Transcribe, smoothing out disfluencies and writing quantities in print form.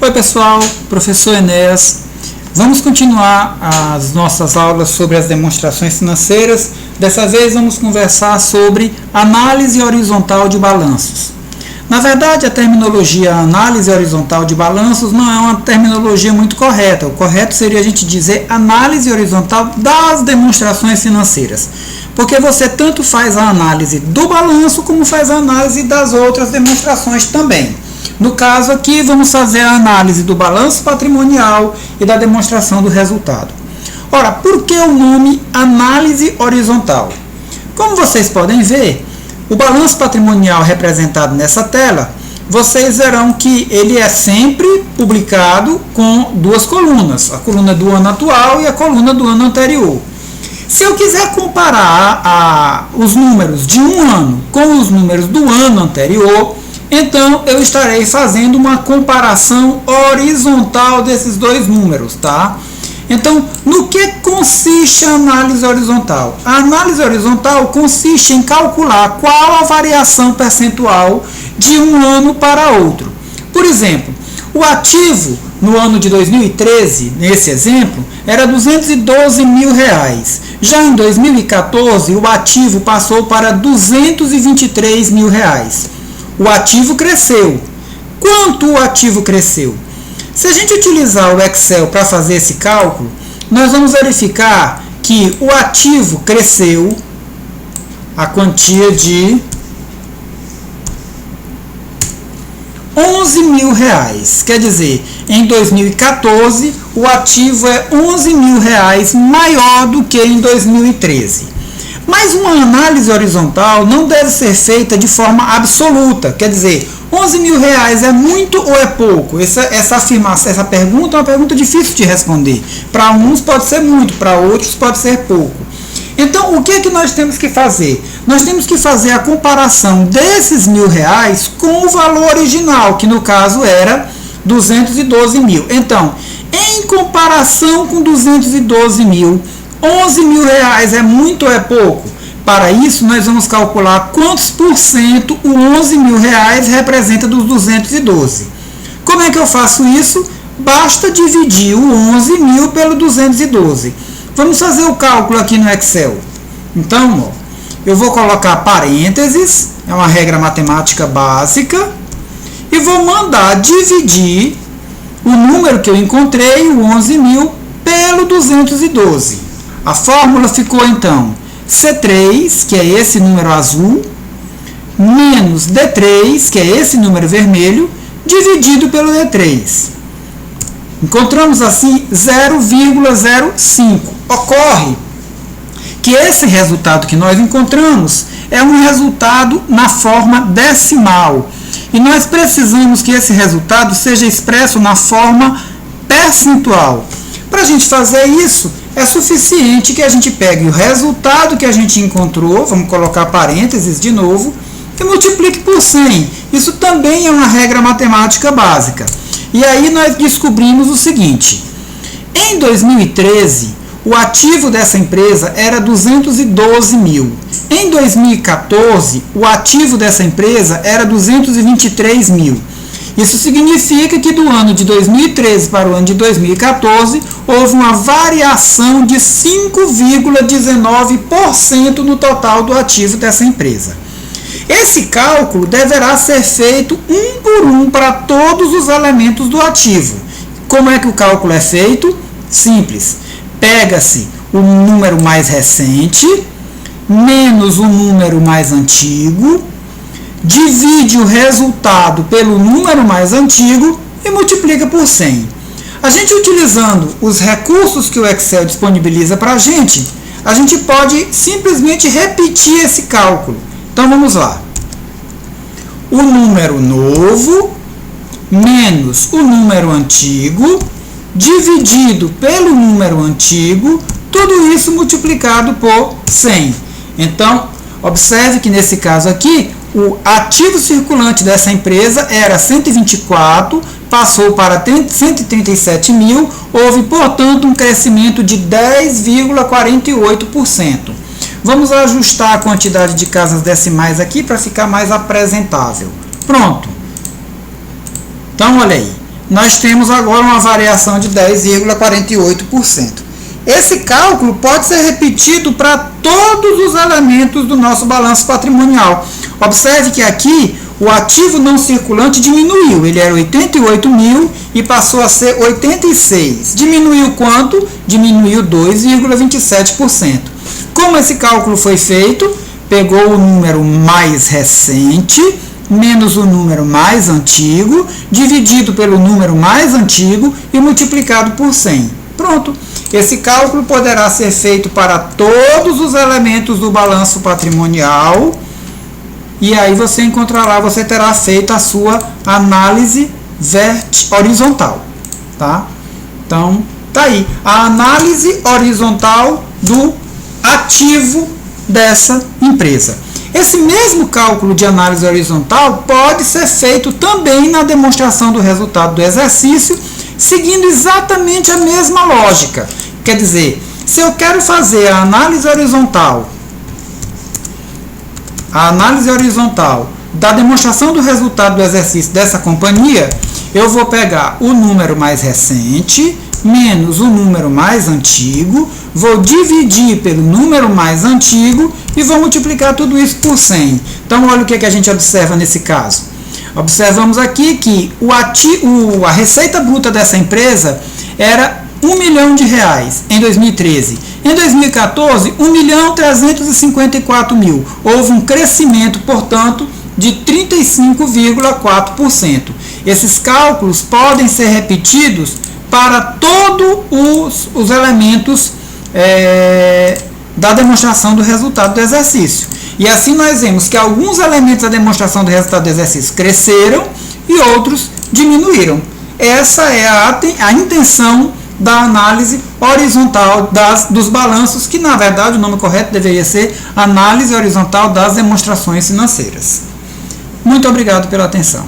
Oi pessoal, professor Enéas. Vamos continuar as nossas aulas sobre as demonstrações financeiras. Dessa vez vamos conversar sobre análise horizontal de balanços. Na verdade, a terminologia análise horizontal de balanços não é uma terminologia muito correta. O correto seria a gente dizer análise horizontal das demonstrações financeiras. Porque você tanto faz a análise do balanço como faz a análise das outras demonstrações também. No caso aqui, vamos fazer a análise do balanço patrimonial e da demonstração do resultado. Ora, por que o nome análise horizontal? Como vocês podem ver, o balanço patrimonial representado nessa tela, vocês verão que ele é sempre publicado com duas colunas, a coluna do ano atual e a coluna do ano anterior. Se eu quiser comparar os números de um ano com os números do ano anterior, então eu estarei fazendo uma comparação horizontal desses dois números, tá? Então, no que consiste a análise horizontal? A análise horizontal consiste em calcular qual a variação percentual de um ano para outro. Por exemplo, o ativo no ano de 2013, nesse exemplo, era R$ 212 mil. Já em 2014, o ativo passou para R$ 223 mil. O ativo cresceu. Quanto o ativo cresceu? Se a gente utilizar o Excel para fazer esse cálculo, nós vamos verificar que o ativo cresceu a quantia de R$ 11 mil. Quer dizer, em 2014, o ativo é R$ 11 mil maior do que em 2013. Mas uma análise horizontal não deve ser feita de forma absoluta. Quer dizer, R$ 11 mil é muito ou é pouco? Essa pergunta é uma pergunta difícil de responder. Para uns pode ser muito, para outros pode ser pouco. Então, o que é que nós temos que fazer? Nós temos que fazer a comparação desses R$ 1.000 com o valor original, que no caso era 212 mil. Então, em comparação com 212 mil, R$ 11 mil é muito ou é pouco? Para isso, nós vamos calcular quantos por cento o R$ 11 mil representa dos 212. Como é que eu faço isso? Basta dividir o 11 mil pelo 212. Vamos fazer o cálculo aqui no Excel. Então, eu vou colocar parênteses, é uma regra matemática básica, e vou mandar dividir o número que eu encontrei, o 11 mil, pelo 212. A fórmula ficou então C3, que é esse número azul, menos D3, que é esse número vermelho, dividido pelo D3. Encontramos assim 0,05. Ocorre que esse resultado que nós encontramos é um resultado na forma decimal. E nós precisamos que esse resultado seja expresso na forma percentual. Para a gente fazer isso, é suficiente que a gente pegue o resultado que a gente encontrou, vamos colocar parênteses de novo, e multiplique por 100. Isso também é uma regra matemática básica. E aí nós descobrimos o seguinte: em 2013, o ativo dessa empresa era 212 mil. Em 2014, o ativo dessa empresa era 223 mil. Isso significa que do ano de 2013 para o ano de 2014, houve uma variação de 5,19% no total do ativo dessa empresa. Esse cálculo deverá ser feito um por um para todos os elementos do ativo. Como é que o cálculo é feito? Simples. Pega-se o número mais recente, menos o número mais antigo, divide o resultado pelo número mais antigo e multiplica por 100. A gente utilizando os recursos que o Excel disponibiliza para a gente pode simplesmente repetir esse cálculo. Então vamos lá. O número novo menos o número antigo dividido pelo número antigo, tudo isso multiplicado por 100. Então, observe que nesse caso aqui, o ativo circulante dessa empresa era 124, passou para 137 mil, houve, portanto, um crescimento de 10,48%. Vamos ajustar a quantidade de casas decimais aqui para ficar mais apresentável. Pronto. Então, olha aí. nós temos agora uma variação de 10,48%. Esse cálculo pode ser repetido para todos os elementos do nosso balanço patrimonial. Observe que aqui o ativo não circulante diminuiu, ele era 88 mil e passou a ser 86. Diminuiu quanto? Diminuiu 2,27%. Como esse cálculo foi feito? Pegou o número mais recente, menos o número mais antigo, dividido pelo número mais antigo e multiplicado por 100. Pronto. Esse cálculo poderá ser feito para todos os elementos do balanço patrimonial e aí você encontrará, você terá feito a sua análise horizontal, tá? Então, tá aí, a análise horizontal do ativo dessa empresa. Esse mesmo cálculo de análise horizontal pode ser feito também na demonstração do resultado do exercício, seguindo exatamente a mesma lógica. Quer dizer, se eu quero fazer a análise horizontal da demonstração do resultado do exercício dessa companhia, eu vou pegar o número mais recente menos o número mais antigo, vou dividir pelo número mais antigo e vou multiplicar tudo isso por 100. Então, olha o que a gente observa nesse caso. Observamos aqui que a receita bruta dessa empresa era R$1 milhão em 2013. Em 2014, R$1.354.000. Houve um crescimento, portanto, de 35,4%. Esses cálculos podem ser repetidos para todos os elementos da demonstração do resultado do exercício. E assim nós vemos que alguns elementos da demonstração do resultado do exercício cresceram e outros diminuíram. Essa é a intenção da análise horizontal dos balanços, que na verdade o nome correto deveria ser análise horizontal das demonstrações financeiras. Muito obrigado pela atenção.